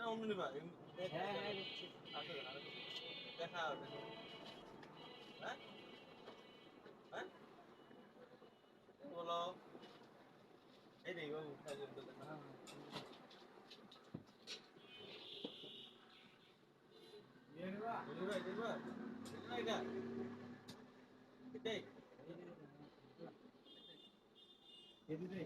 অন্য নিবা হ্যাঁ হ্যাঁ দেখা হবে হ্যাঁ হ্যাঁ বলো এই রে বাবু কাজে বলতে না নিবা নিবা এটা এটাই এদিকে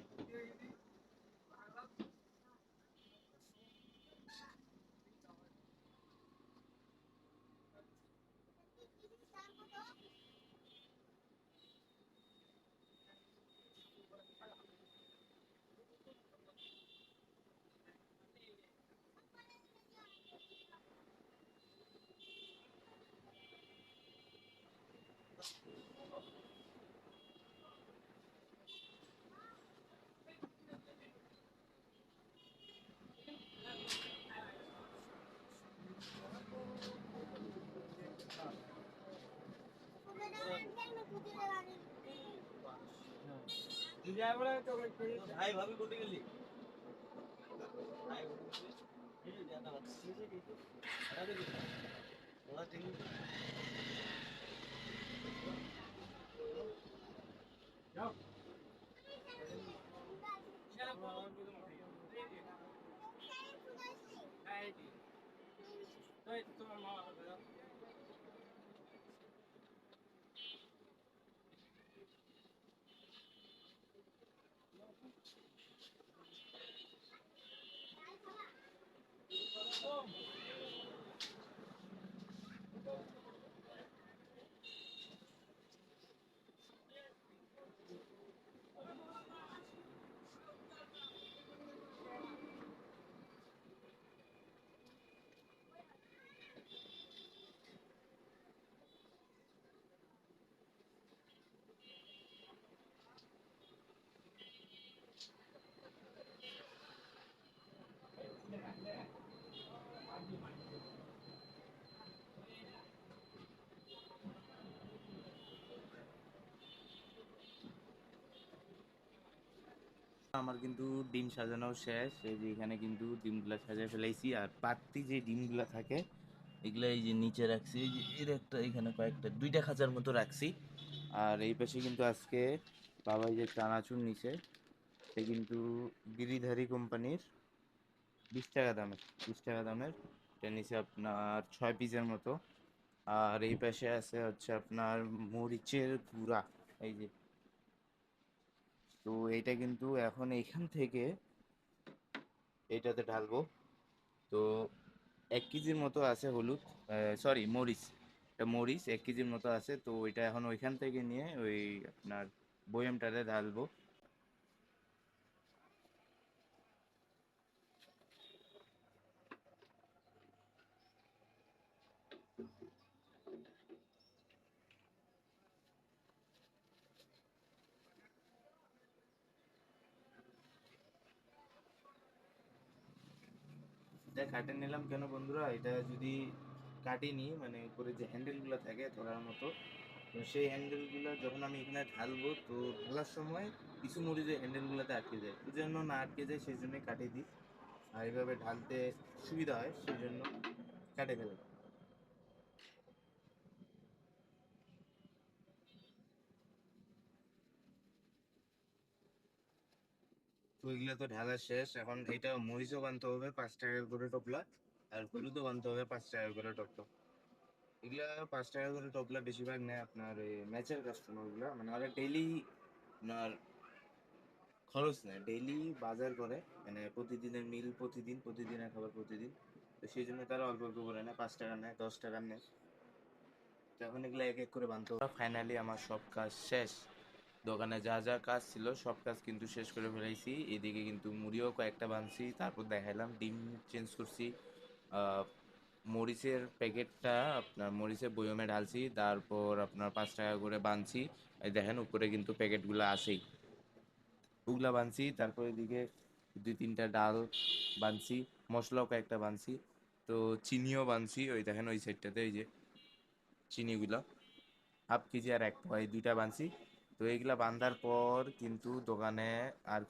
ভাই ভাবি কোথায় গেলি ভাই এই জানা আছে আরে দেখি ওরা ঠিক যাও তোমার মা আমার কিন্তু ডিম সাজানো শেষ। এই যে এখানে কিন্তু ডিমগুলা সাজিয়ে ফেলাইছি, আর বাড়তি যে ডিমগুলা থাকে এগুলা এই যে নিচে রাখছি, এই যে এর একটা এখানে কয়েকটা দুইটা খাঁচার মতো রাখছি। আর এই পাশে কিন্তু আজকে বাবা এই যে চানাচুর নিচে, সে কিন্তু গিরিধারী কোম্পানির 20 টাকা দামের, 20 টাকা দামের এটা নিচে আপনার 6 পিসের মতো। আর এই পাশে আছে হচ্ছে আপনার মরিচের গুঁড়া, এই যে। তো এইটা কিন্তু এখন এইখান থেকে এইটাতে ঢালবো। তো 1 কেজির মতো আছে হলুদ, সরি মরিচ, এটা মরিচ 1 কেজির মতো আছে। তো ওইটা এখন ওইখান থেকে নিয়ে ওই আপনার বয়ামটাতে ঢালবো। এটা কাটে নিলাম কেন বন্ধুরা, এটা যদি কাটিনি মানে উপরে যে হ্যান্ডেলগুলো থাকে ধরার মতো, তো সেই হ্যান্ডেলগুলো যখন আমি এখানে ঢালবো তো ঢালার সময় কিছু মরিচের হ্যান্ডেলগুলোতে আটকে যায়, এই জন্য না আটকে যায় সেই জন্যই কাটিয়ে দিই। আর এইভাবে ঢালতে সুবিধা হয় সেই জন্য কাটে ফেলে। তো এগুলো তো ঢালা শেষ, এখন এটা মরিচও বানতে হবে 5 টাকা করে টোপলা, আর হলুদও বানতে হবে 5 টাকা করে টোপলা। এগুলা 5 টাকা করে টোপলা বেশিরভাগ নেয় আপনার ম্যাচের কাস্টমার গুলা, মানে ওরা ডেইলি আপনার খরচ নেয়, ডেইলি বাজার করে, মানে প্রতিদিনের মিল প্রতিদিন, প্রতিদিনের খাবার প্রতিদিন। তো সেই জন্য তারা অল্প অল্প করে নেয়, 5 টাকা নেয়, 10 টাকা নেয়। তো এখন এগুলো এক এক করে বানতে হবে। ফাইনালি আমার সব কাজ শেষ, দোকানে যা যা কাজ ছিল সব কাজ কিন্তু শেষ করে ফেলাইছি। এদিকে কিন্তু মুড়িও কয়েকটা বানছি, তারপর দেখাইলাম ডিম চেঞ্জ করছি। আহ, মরিচের প্যাকেটটা আপনার মরিচের বয়মে ঢালছি, তারপর আপনার 5 টাকা করে বানছি। এই দেখেন উপরে কিন্তু প্যাকেটগুলো আছেই, ওগুলা বানছি। তারপর এদিকে 2-3টা ডাল বানছি, মশলাও কয়েকটা বানছি। তো চিনিও বানছি, ওই দেখেন ওই সাইডটাতে এই যে চিনিগুলো 1/2 কেজি আর 1 পোয়া, এই দুইটা বানছি। তো এইগুলা বান্ধার পর কিন্তু দোকানে আর